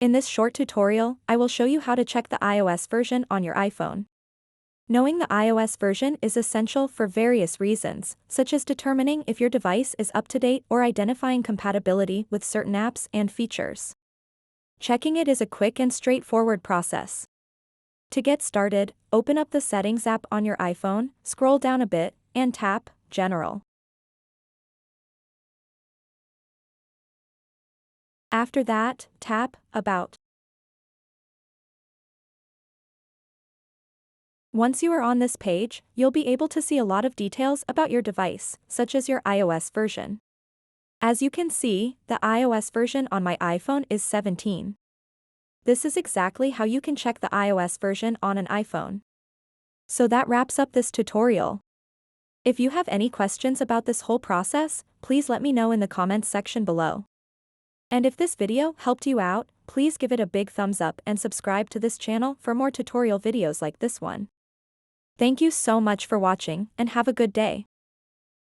In this short tutorial, I will show you how to check the iOS version on your iPhone. Knowing the iOS version is essential for various reasons, such as determining if your device is up to date or identifying compatibility with certain apps and features. Checking it is a quick and straightforward process. To get started, open up the Settings app on your iPhone, scroll down a bit, and tap General. After that, tap About. Once you are on this page, you'll be able to see a lot of details about your device, such as your iOS version. As you can see, the iOS version on my iPhone is 17. This is exactly how you can check the iOS version on an iPhone. So that wraps up this tutorial. If you have any questions about this whole process, please let me know in the comments section below. And if this video helped you out, please give it a big thumbs up and subscribe to this channel for more tutorial videos like this one. Thank you so much for watching and have a good day.